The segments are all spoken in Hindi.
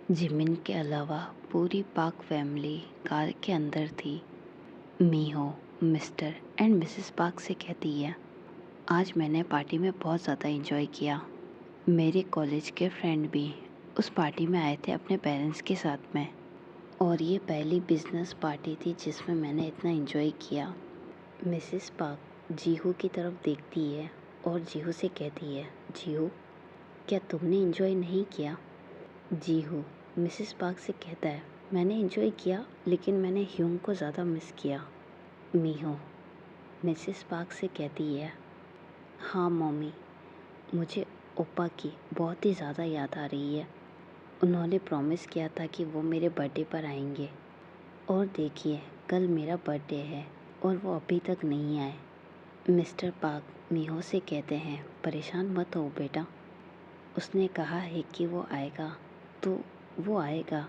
जिमिन के अलावा पूरी पाक फैमिली कार के अंदर थी। मीहो मिस्टर एंड मिसेस पाक से कहती है, आज मैंने पार्टी में बहुत ज़्यादा एंजॉय किया। मेरे कॉलेज के फ्रेंड भी उस पार्टी में आए थे अपने पेरेंट्स के साथ में, और ये पहली बिजनेस पार्टी थी जिसमें मैंने इतना एंजॉय किया। मिसेस पाक जीहू की तरफ देखती है और जीहू से कहती है, जीहू क्या तुमने एंजॉय नहीं किया? जीहू मिसेस पार्क से कहता है, मैंने एंजॉय किया लेकिन मैंने ह्यूंग को ज़्यादा मिस किया। मीहो मिसेस पार्क से कहती है, हाँ मम्मी, मुझे ओपा की बहुत ही ज़्यादा याद आ रही है। उन्होंने प्रॉमिस किया था कि वो मेरे बर्थडे पर आएंगे, और देखिए कल मेरा बर्थडे है और वो अभी तक नहीं आए। मिस्टर पार्क मीहो से कहते हैं, परेशान मत हो बेटा, उसने कहा है कि वो आएगा तो वो आएगा।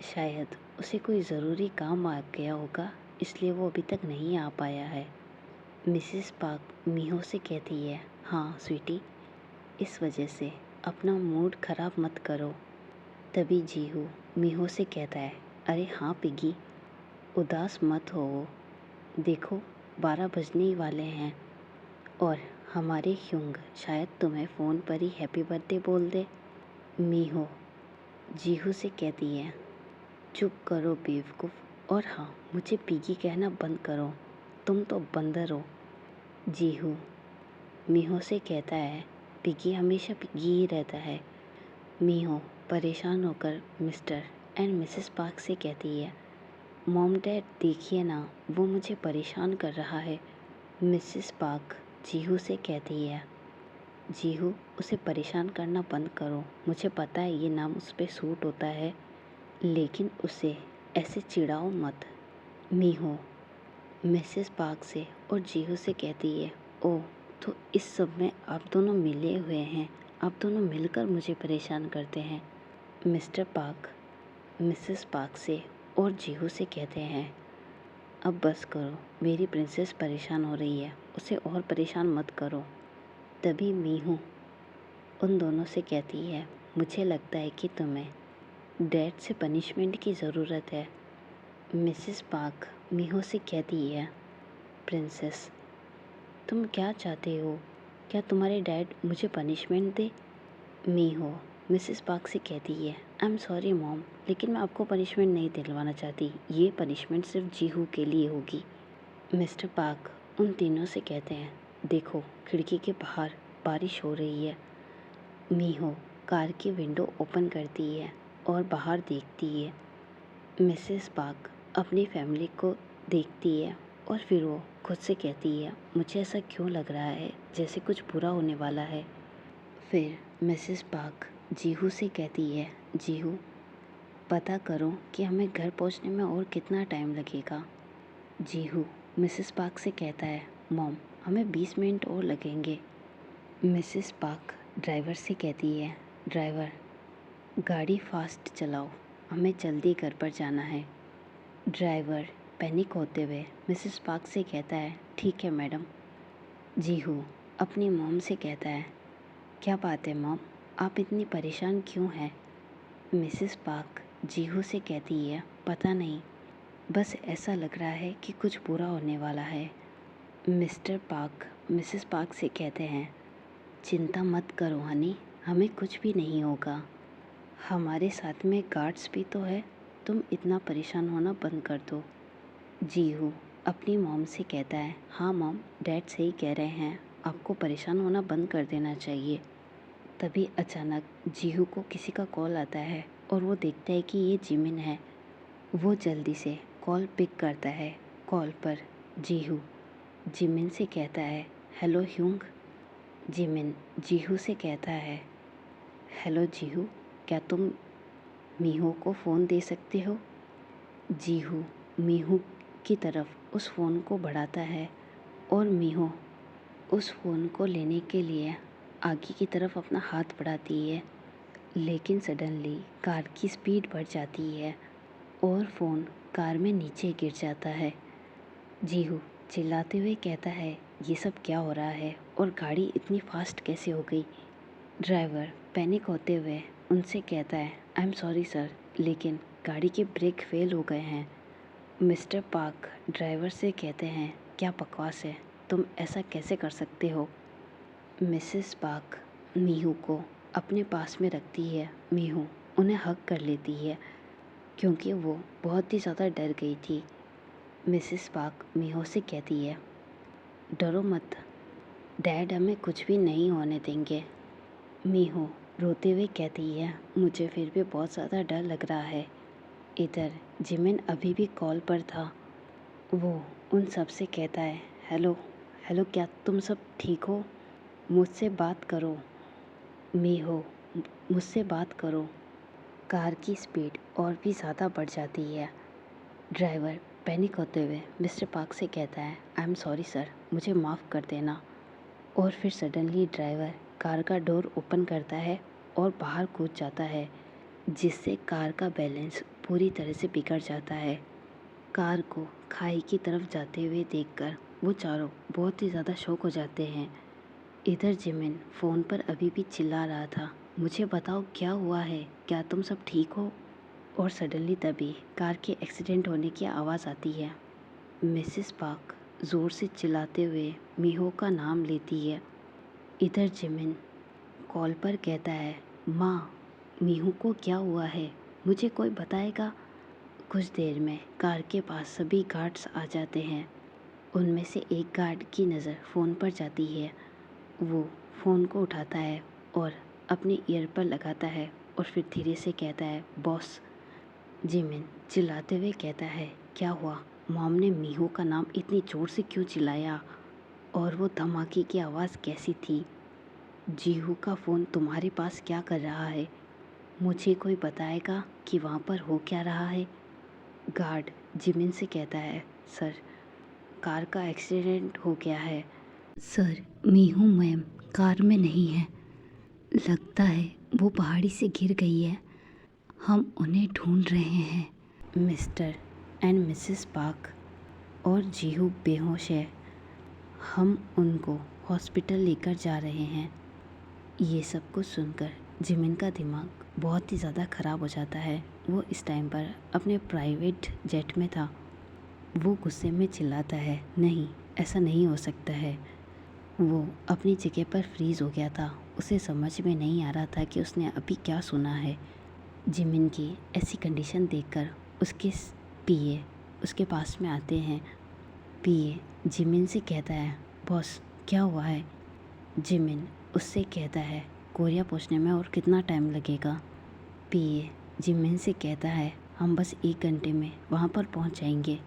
शायद उसे कोई ज़रूरी काम आ गया होगा, इसलिए वो अभी तक नहीं आ पाया है। मिसेस पार्क मीहो से कहती है, हाँ स्वीटी, इस वजह से अपना मूड ख़राब मत करो। तभी जीहू मीहो से कहता है, अरे हाँ पिगी, उदास मत हो, देखो 12 बजने ही वाले हैं और हमारे ह्यूंग शायद तुम्हें फ़ोन पर ही हैप्पी बर्थडे बोल दे। मीहो जीहू से कहती है, चुप करो बेवकूफ़, और हाँ मुझे पिगी कहना बंद करो, तुम तो बंदर हो। जीहू मीहो से कहता है, पिगी हमेशा पिगी ही रहता है। मीहो परेशान होकर मिस्टर एंड मिसेस पार्क से कहती है, मॉम डैड देखिए ना, वो मुझे परेशान कर रहा है। मिसेस पार्क जीहू से कहती है, जीहू उसे परेशान करना बंद करो, मुझे पता है ये नाम उस पर सूट होता है, लेकिन उसे ऐसे चिढ़ाओ मत। मीहो मिसेस पार्क से और जीहू से कहती है, ओह तो इस सब में आप दोनों मिले हुए हैं, आप दोनों मिलकर मुझे परेशान करते हैं। मिस्टर पार्क मिसेस पार्क से और जीहू से कहते हैं, अब बस करो, मेरी प्रिंसेस परेशान हो रही है, उसे और परेशान मत करो। तभी मीहू उन दोनों से कहती है, मुझे लगता है कि तुम्हें डैड से पनिशमेंट की ज़रूरत है। मिसेस पार्क मीहो से कहती है, प्रिंसेस तुम क्या चाहते हो? क्या तुम्हारे डैड मुझे पनिशमेंट दे? मीहो मिसेस पार्क से कहती है, आई एम सॉरी मॉम, लेकिन मैं आपको पनिशमेंट नहीं दिलवाना चाहती, ये पनिशमेंट सिर्फ जीहू के लिए होगी। मिस्टर पार्क उन तीनों से कहते हैं, देखो खिड़की के बाहर बारिश हो रही है। मीहो कार की विंडो ओपन करती है और बाहर देखती है। मिसेस पार्क अपनी फैमिली को देखती है और फिर वो खुद से कहती है, मुझे ऐसा क्यों लग रहा है जैसे कुछ बुरा होने वाला है। फिर मिसेस पार्क जीहू से कहती है, जीहू पता करो कि हमें घर पहुंचने में और कितना टाइम लगेगा। जीहू मिसेस पार्क से कहता है, मॉम हमें 20 मिनट और लगेंगे। मिसेस पार्क ड्राइवर से कहती है, ड्राइवर गाड़ी फास्ट चलाओ, हमें जल्दी घर पर जाना है। ड्राइवर पैनिक होते हुए मिसेस पार्क से कहता है, ठीक है मैडम। जीहू अपनी मॉम से कहता है, क्या बात है मॉम, आप इतनी परेशान क्यों हैं? मिसेस पार्क जीहू से कहती है, पता नहीं, बस ऐसा लग रहा है कि कुछ बुरा होने वाला है। मिस्टर पार्क मिसेस पार्क से कहते हैं, चिंता मत करो हनी, हमें कुछ भी नहीं होगा, हमारे साथ में गार्ड्स भी तो है, तुम इतना परेशान होना बंद कर दो। जीहू अपनी मॉम से कहता है, हाँ मॉम, डैड सही कह रहे हैं, आपको परेशान होना बंद कर देना चाहिए। तभी अचानक जीहू को किसी का कॉल आता है और वो देखता है कि ये जिमिन है। वो जल्दी से कॉल पिक करता है। कॉल पर जीहू जिमिन से कहता है, हेलो ह्यूंग। जिमिन जीहू से कहता है, हेलो जीहू, क्या तुम मीहो को फ़ोन दे सकते हो? जीहू मीहू की तरफ उस फ़ोन को बढ़ाता है और मीहो उस फ़ोन को लेने के लिए आगे की तरफ अपना हाथ बढ़ाती है, लेकिन सडनली कार की स्पीड बढ़ जाती है और फ़ोन कार में नीचे गिर जाता है। जीहू चिल्लाते हुए कहता है, ये सब क्या हो रहा है और गाड़ी इतनी फास्ट कैसे हो गई? ड्राइवर पैनिक होते हुए उनसे कहता है, आई एम सॉरी सर, लेकिन गाड़ी के ब्रेक फेल हो गए हैं। मिस्टर पार्क ड्राइवर से कहते हैं, क्या बकवास है, तुम ऐसा कैसे कर सकते हो। मिसेस पार्क मीहू को अपने पास में रखती है। मीहू उन्हें हग कर लेती है क्योंकि वो बहुत ही ज़्यादा डर गई थी। मिसेस पार्क मीहू से कहती है, डरो मत, डैड हमें कुछ भी नहीं होने देंगे। मीहू रोते हुए कहती है, मुझे फिर भी बहुत ज़्यादा डर लग रहा है। इधर जिमिन अभी भी कॉल पर था। वो उन सब से कहता है, हेलो हेलो, क्या तुम सब ठीक हो? मुझसे बात करो मीहू, मुझसे बात करो। कार की स्पीड और भी ज़्यादा बढ़ जाती है। ड्राइवर पैनिक होते हुए मिस्टर पार्क से कहता है, आई एम सॉरी सर, मुझे माफ़ कर देना। और फिर सडनली ड्राइवर कार का डोर ओपन करता है और बाहर कूद जाता है, जिससे कार का बैलेंस पूरी तरह से बिगड़ जाता है। कार को खाई की तरफ जाते हुए देखकर वो चारों बहुत ही ज़्यादा शॉक हो जाते हैं। इधर जिमिन फ़ोन पर अभी भी चिल्ला रहा था, मुझे बताओ क्या हुआ है, क्या तुम सब ठीक हो? और सडनली तभी कार के एक्सीडेंट होने की आवाज़ आती है। मिसेस पार्क ज़ोर से चिल्लाते हुए मीहो का नाम लेती है। इधर जिमिन कॉल पर कहता है, माँ, मीहू को क्या हुआ है, मुझे कोई बताएगा? कुछ देर में कार के पास सभी गार्ड्स आ जाते हैं। उनमें से एक गार्ड की नज़र फ़ोन पर जाती है। वो फ़ोन को उठाता है और अपने ईयर पर लगाता है और फिर धीरे से कहता है, बॉस। जिमिन चिल्लाते हुए कहता है, क्या हुआ? मॉम ने मीहू का नाम इतनी ज़ोर से क्यों चिल्लाया? और वो धमाके की आवाज़ कैसी थी? जीहू का फ़ोन तुम्हारे पास क्या कर रहा है? मुझे कोई बताएगा कि वहाँ पर हो क्या रहा है? गार्ड जिमिन से कहता है, सर, कार का एक्सीडेंट हो गया है। सर, मीहू मैम कार में नहीं है, लगता है वो पहाड़ी से गिर गई है, हम उन्हें ढूंढ रहे हैं। मिस्टर एंड मिसेस पार्क और जीहू बेहोश है, हम उनको हॉस्पिटल लेकर जा रहे हैं। ये सब कुछ सुनकर जिमिन का दिमाग बहुत ही ज़्यादा ख़राब हो जाता है। वो इस टाइम पर अपने प्राइवेट जेट में था। वो गुस्से में चिल्लाता है, नहीं, ऐसा नहीं हो सकता है। वो अपनी जगह पर फ्रीज़ हो गया था। उसे समझ में नहीं आ रहा था कि उसने अभी क्या सुना है। जिमिन की ऐसी कंडीशन देखकर उसके पीए उसके पास में आते हैं। पीए जिमिन से कहता है, बॉस, क्या हुआ है? जिमिन उससे कहता है, कोरिया पहुंचने में और कितना टाइम लगेगा? पीए जिमिन से कहता है, हम बस 1 घंटे में वहाँ पर पहुँच जाएंगे।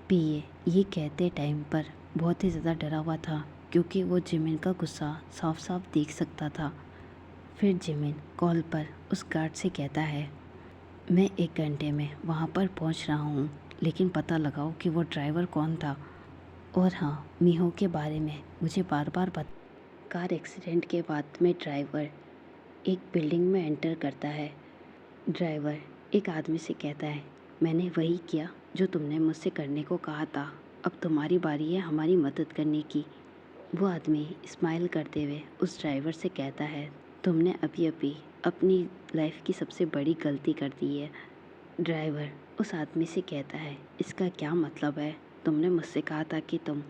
पीए ये कहते टाइम पर बहुत ही ज़्यादा डरा हुआ था क्योंकि वो जिमिन का गुस्सा साफ साफ देख सकता था। फिर जिमिन कॉल पर उस गार्ड से कहता है, मैं 1 घंटे में वहाँ पर पहुँच रहा हूँ, लेकिन पता लगाओ कि वो ड्राइवर कौन था। और हाँ, मीहो के बारे में मुझे बार बार बता। कार एक्सीडेंट के बाद में ड्राइवर एक बिल्डिंग में एंटर करता है। ड्राइवर एक आदमी से कहता है, मैंने वही किया जो तुमने मुझसे करने को कहा था, अब तुम्हारी बारी है हमारी मदद करने की। वो आदमी स्माइल करते हुए उस ड्राइवर से कहता है, तुमने अभी अभी अपनी लाइफ की सबसे बड़ी गलती कर दी है। ड्राइवर उस आदमी से कहता है, इसका क्या मतलब है? तुमने मुझसे कहा था कि तुम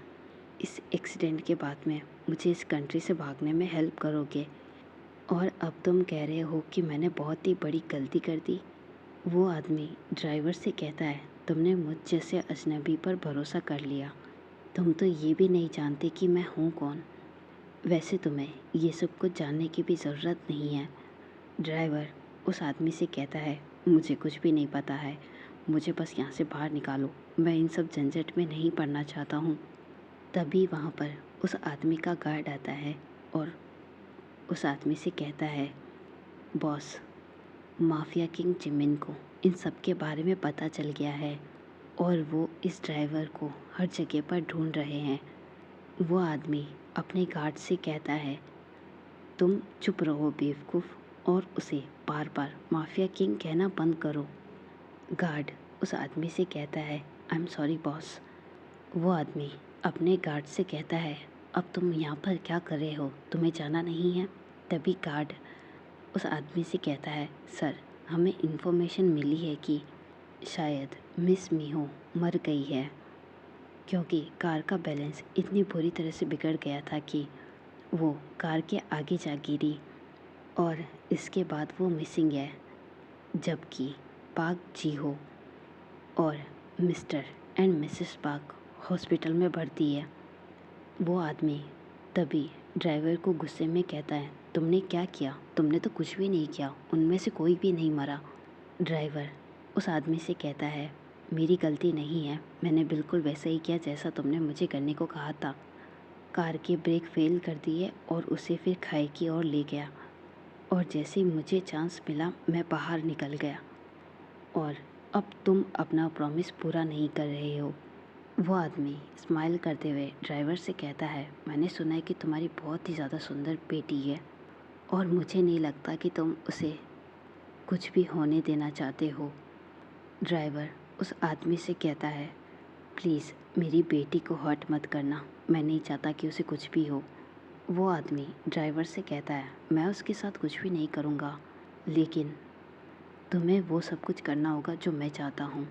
इस एक्सीडेंट के बाद में मुझे इस कंट्री से भागने में हेल्प करोगे, और अब तुम कह रहे हो कि मैंने बहुत ही बड़ी गलती कर दी। वो आदमी ड्राइवर से कहता है, तुमने मुझ जैसे अजनबी पर भरोसा कर लिया, तुम तो ये भी नहीं जानते कि मैं हूँ कौन। वैसे तुम्हें ये सब कुछ जानने की भी ज़रूरत नहीं है। ड्राइवर उस आदमी से कहता है, मुझे कुछ भी नहीं पता है, मुझे बस यहाँ से बाहर निकालो, मैं इन सब झंझट में नहीं पड़ना चाहता हूँ। तभी वहाँ पर उस आदमी का गार्ड आता है और उस आदमी से कहता है, बॉस, माफिया किंग जिमिन को इन सब के बारे में पता चल गया है और वो इस ड्राइवर को हर जगह पर ढूंढ रहे हैं। वो आदमी अपने गार्ड से कहता है, तुम चुप रहो बेवकूफ़, और उसे बार बार माफिया किंग कहना बंद करो। गार्ड उस आदमी से कहता है, आई एम सॉरी बॉस। वो आदमी अपने गार्ड से कहता है, अब तुम यहाँ पर क्या कर रहे हो, तुम्हें जाना नहीं है? तभी गार्ड उस आदमी से कहता है, सर हमें इन्फॉर्मेशन मिली है कि शायद मिस मीहो मर गई है, क्योंकि कार का बैलेंस इतनी बुरी तरह से बिगड़ गया था कि वो कार के आगे जा गिरी और इसके बाद वो मिसिंग है। जबकि पाक जी हो और मिस्टर एंड मिसेस पाक हॉस्पिटल में भर्ती है। वो आदमी तभी ड्राइवर को गुस्से में कहता है, तुमने क्या किया? तुमने तो कुछ भी नहीं किया, उनमें से कोई भी नहीं मरा। ड्राइवर उस आदमी से कहता है, मेरी गलती नहीं है, मैंने बिल्कुल वैसा ही किया जैसा तुमने मुझे करने को कहा था। कार के ब्रेक फेल कर दिए और उसे फिर खाई की ओर ले गया, और जैसे ही मुझे चांस मिला मैं बाहर निकल गया, और अब तुम अपना प्रॉमिस पूरा नहीं कर रहे हो। वो आदमी स्माइल करते हुए ड्राइवर से कहता है, मैंने सुना है कि तुम्हारी बहुत ही ज़्यादा सुंदर बेटी है और मुझे नहीं लगता कि तुम उसे कुछ भी होने देना चाहते हो। ड्राइवर उस आदमी से कहता है, प्लीज़ मेरी बेटी को हर्ट मत करना, मैं नहीं चाहता कि उसे कुछ भी हो। वो आदमी ड्राइवर से कहता है, मैं उसके साथ कुछ भी नहीं करूँगा, लेकिन तुम्हें वो सब कुछ करना होगा जो मैं चाहता हूँ।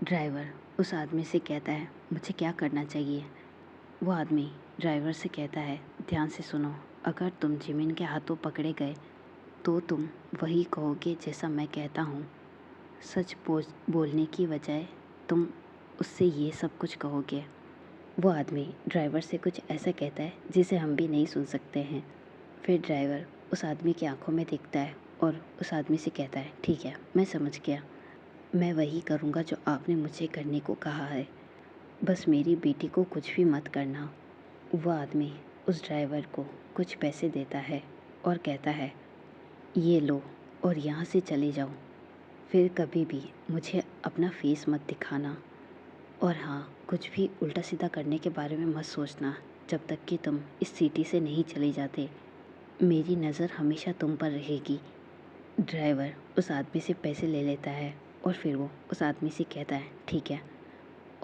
ड्राइवर उस आदमी से कहता है, मुझे क्या करना चाहिए? वो आदमी ड्राइवर से कहता है, ध्यान से सुनो, अगर तुम जिमिन के हाथों पकड़े गए तो तुम वही कहोगे जैसा मैं कहता हूँ। सच बोलने की बजाय तुम उससे ये सब कुछ कहोगे। वो आदमी ड्राइवर से कुछ ऐसा कहता है जिसे हम भी नहीं सुन सकते हैं। फिर ड्राइवर उस आदमी की आंखों में देखता है और उस आदमी से कहता है, ठीक है, मैं समझ गया, मैं वही करूँगा जो आपने मुझे करने को कहा है, बस मेरी बेटी को कुछ भी मत करना। वो आदमी उस ड्राइवर को कुछ पैसे देता है और कहता है, ये लो और यहाँ से चले जाओ, फिर कभी भी मुझे अपना फेस मत दिखाना, और हाँ, कुछ भी उल्टा सीधा करने के बारे में मत सोचना जब तक कि तुम इस सिटी से नहीं चले जाते। मेरी नज़र हमेशा तुम पर रहेगी। ड्राइवर उस आदमी से पैसे ले लेता है और फिर वो उस आदमी से कहता है, ठीक है,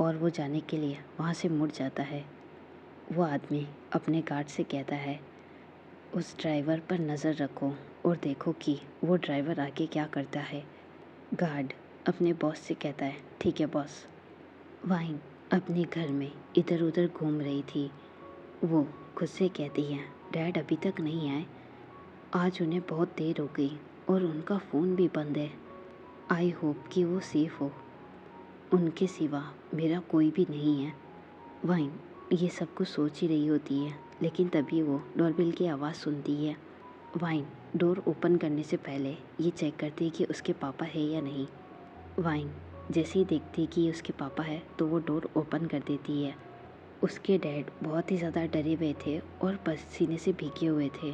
और वो जाने के लिए वहाँ से मुड़ जाता है। वो आदमी अपने गार्ड से कहता है, उस ड्राइवर पर नज़र रखो और देखो कि वो ड्राइवर आगे क्या करता है। गार्ड अपने बॉस से कहता है, ठीक है बॉस। वाइन अपने घर में इधर उधर घूम रही थी। वो खुद से कहती है, डैड अभी तक नहीं आए, आज उन्हें बहुत देर हो गई और उनका फ़ोन भी बंद है। आई होप कि वो सेफ़ हो, उनके सिवा मेरा कोई भी नहीं है। वाइन ये सब कुछ सोच ही रही होती है, लेकिन तभी वो डोरबेल की आवाज़ सुनती है। वाइन डोर ओपन करने से पहले ये चेक करती है कि उसके पापा है या नहीं। वाइन जैसे ही देखती है कि उसके पापा है तो वो डोर ओपन कर देती है। उसके डैड बहुत ही ज़्यादा डरे हुए थे और पसीने से भीगे हुए थे।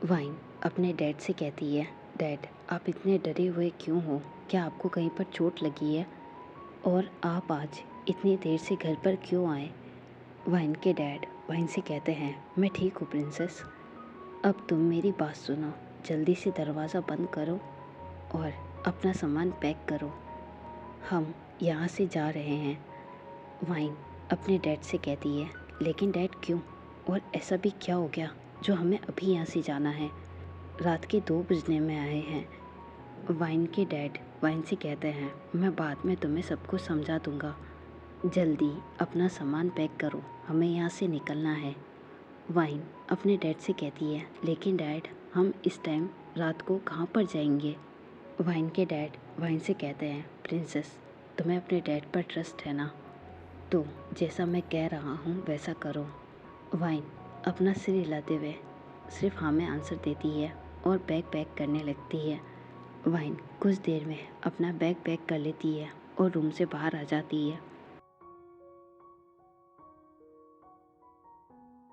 वाइन अपने डैड से कहती है, डैड आप इतने डरे हुए क्यों हो? क्या आपको कहीं पर चोट लगी है? और आप आज इतनी देर से घर पर क्यों आए? वाइन के डैड वाइन से कहते हैं, मैं ठीक हूँ प्रिंसेस, अब तुम मेरी बात सुनो, जल्दी से दरवाज़ा बंद करो और अपना सामान पैक करो, हम यहाँ से जा रहे हैं। वाइन अपने डैड से कहती है, लेकिन डैड क्यों, और ऐसा भी क्या हो गया जो हमें अभी यहाँ से जाना है? रात के 2 बजने में आए हैं। वाइन के डैड वाइन से कहते हैं, मैं बाद में तुम्हें सब कुछ समझा दूँगा, जल्दी अपना सामान पैक करो, हमें यहाँ से निकलना है। वाइन अपने डैड से कहती है, लेकिन डैड हम इस टाइम रात को कहाँ पर जाएंगे? वाइन के डैड वाइन से कहते हैं, प्रिंसेस तुम्हें अपने डैड पर ट्रस्ट है ना, तो जैसा मैं कह रहा हूँ वैसा करो। वाइन अपना सिर हिलाते हुए सिर्फ हाँ में आंसर देती है और बैग पैक करने लगती है। वाइन कुछ देर में अपना बैग पैक कर लेती है और रूम से बाहर आ जाती है।